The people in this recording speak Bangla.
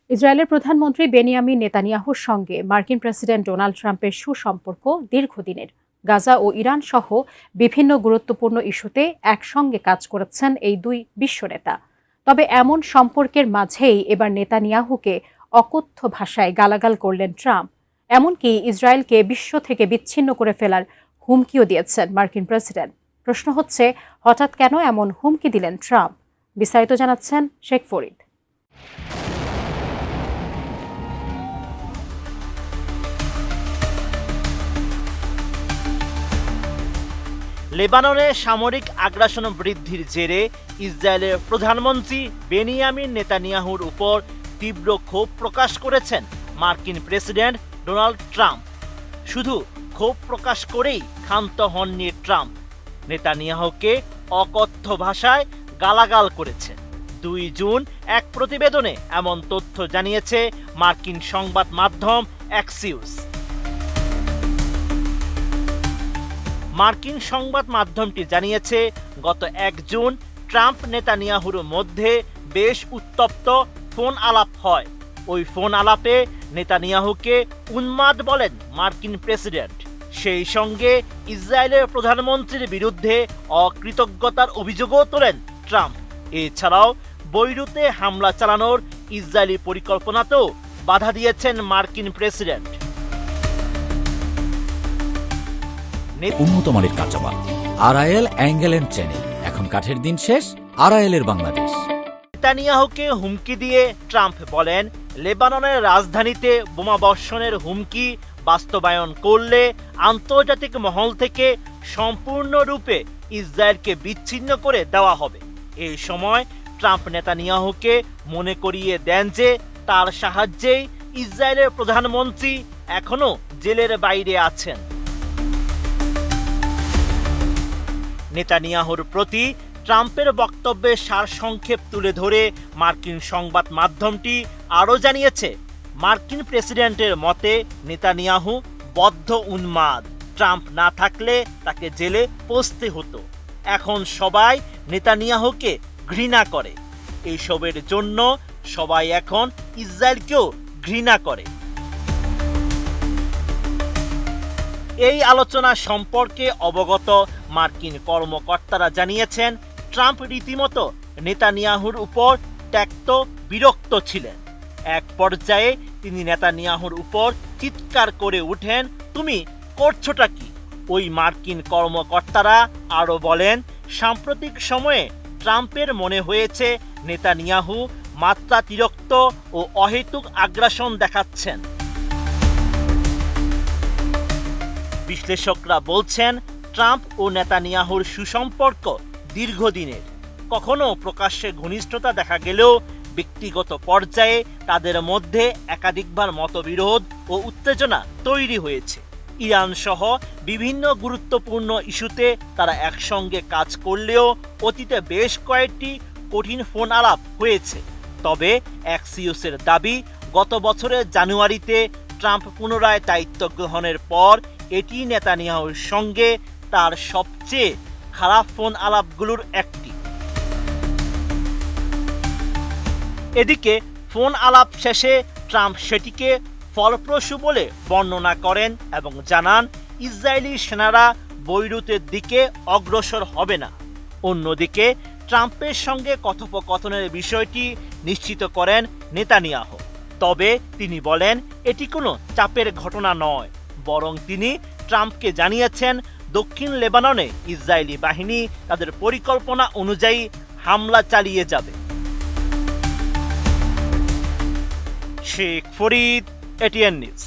ইসরায়েলের প্রধানমন্ত্রী বেনিয়ামিন নেতানিয়াহুর সঙ্গে মার্কিন প্রেসিডেন্ট ডোনাল্ড ট্রাম্পের সুসম্পর্ক দীর্ঘদিনের। গাজা ও ইরান সহ বিভিন্ন গুরুত্বপূর্ণ ইস্যুতে একসঙ্গে কাজ করেছেন এই দুই বিশ্বনেতা। তবে এমন সম্পর্কের মাঝেই এবার নেতানিয়াহুকে অকথ্য ভাষায় গালাগাল করলেন ট্রাম্প। এমনকি ইসরায়েলকে বিশ্ব থেকে বিচ্ছিন্ন করে ফেলার হুমকিও দিয়েছেন মার্কিন প্রেসিডেন্ট। প্রশ্ন হচ্ছে, হঠাৎ কেন এমন হুমকি দিলেন ট্রাম্প? বিস্তারিত জানাচ্ছেন শেখ ফরিদ। লেবাননে সামরিক আগ্রাসন বৃদ্ধির জেরে ইসরায়েলের প্রধানমন্ত্রী বেনিয়ামিন নেতানিয়াহুর উপর তীব্র ক্ষোভ প্রকাশ করেছেন মার্কিন প্রেসিডেন্ট ডোনাল্ড ট্রাম্প। শুধু ক্ষোভ প্রকাশ করেই ক্ষান্ত হননি ট্রাম্প, নেতানিয়াহুকে অকথ্য ভাষায় গালাগাল করেছেন। 2 জুন এক প্রতিবেদনে এমন তথ্য জানিয়েছে মার্কিন সংবাদ মাধ্যম অ্যাক্সিওস। মার্কিন সংবাদ মাধ্যমটি জানিয়েছে, গত 1 জুন ট্রাম্প নেতানিয়াহুর মধ্যে বেশ উত্তপ্ত ফোন আলাপ হয়। ওই ফোন আলাপে নেতানিয়াহুকে উন্মাদ বলেন মার্কিন প্রেসিডেন্ট। সেই সঙ্গে ইসরায়েলের প্রধানমন্ত্রীর বিরুদ্ধে অকৃতজ্ঞতার অভিযোগও তোলেন ট্রাম্প। এছাড়াও বৈরুতে হামলা চালানোর ইসরায়েলি পরিকল্পনাতেও বাধা দিয়েছেন মার্কিন প্রেসিডেন্ট। উন্নত মানের কাঁচামাল আরআইএল অ্যাঙ্গেল এন্ড চ্যানেল। এখন কাঠের দিন শেষ, আরআইএল এর বাংলাদেশ। নেতানিয়াহুকে হুমকি দিয়ে ট্রাম্প বলেন, লেবাননের রাজধানীতে বোমাবর্ষণের হুমকি বাস্তবায়ন করলে আন্তর্জাতিক মহল থেকে সম্পূর্ণরূপে ইসরায়েলকে বিচ্ছিন্ন করে দেওয়া হবে। এই সময় ট্রাম্প নেতানিয়াহুকে মনে করিয়ে দেন যে তার সাহায্যেই ইসরায়েলের প্রধানমন্ত্রী এখনো জেলের বাইরে আছেন। নেতানিয়াহুর প্রতি ট্রাম্পের বক্তব্যের সারসংক্ষেপ তুলে ধরে মার্কিন সংবাদ মাধ্যমটি আরও জানিয়েছে, মার্কিন প্রেসিডেন্টের মতে নেতানিয়াহু বদ্ধ উন্মাদ। ট্রাম্প না থাকলে তাকে জেলে পচতে হতো। এখন সবাই নেতানিয়াহুকে ঘৃণা করে। এইসবের জন্য সবাই এখন ইসরায়েলকেও ঘৃণা করে। এই আলোচনা সম্পর্কে অবগত মার্কিন কর্মকর্তারা জানিয়েছেন, ট্রাম্প রীতিমতো নেতানিয়াহুর উপর ত্যক্ত বিরক্ত ছিলেন। এক পর্যায়ে তিনি নেতানিয়াহুর উপর চিৎকার করে উঠেন, তুমি করছোটা কি? ওই মার্কিন কর্মকর্তারা আরও বলেন, সাম্প্রতিক সময়ে ট্রাম্পের মনে হয়েছে নেতানিয়াহু মাত্রাতিরিক্ত ও অহেতুক আগ্রাসন দেখাচ্ছেন। বিশ্লেষকরা বলছেন, ট্রাম্প ও নেতানিয়াহুর সুসম্পর্ক দীর্ঘদিনের। কখনো প্রকাশ্যে ঘনিষ্ঠতা দেখা গেলেও ব্যক্তিগত পর্যায়ে তাদের মধ্যে একাধিকবার মতবিরোধ ও উত্তেজনা তৈরি হয়েছে। ইরান সহ বিভিন্ন গুরুত্বপূর্ণ ইস্যুতে তারা একসঙ্গে কাজ করলেও অতীতে বেশ কয়েকটি কঠিন ফোন আলাপ হয়েছে। তবে অ্যাক্সিওসের দাবি, গত বছরের জানুয়ারিতে ট্রাম্প পুনরায় দায়িত্ব গ্রহণের পর এটি নেতানিয়াহুর সঙ্গে তার সবচেয়ে খারাপ ফোন আলাপগুলোর একটি। এদিকে ফোন আলাপ শেষে ট্রাম্প সেটিকে ফলপ্রসূ বলে বর্ণনা করেন এবং জানান, ইসরায়েলি সেনারা বৈরুতের দিকে অগ্রসর হবে না। অন্যদিকে ট্রাম্পের সঙ্গে কথোপকথনের বিষয়টি নিশ্চিত করেন নেতানিয়াহু। তবে তিনি বলেন, এটি কোনো চাপের ঘটনা নয়, বরং তিনি ট্রাম্পকে জানিয়েছেন দক্ষিণ লেবাননে ইসরায়েলি বাহিনী তাদের পরিকল্পনা অনুযায়ী হামলা চালিয়ে যাবে। Sheikh Farid, ATN news.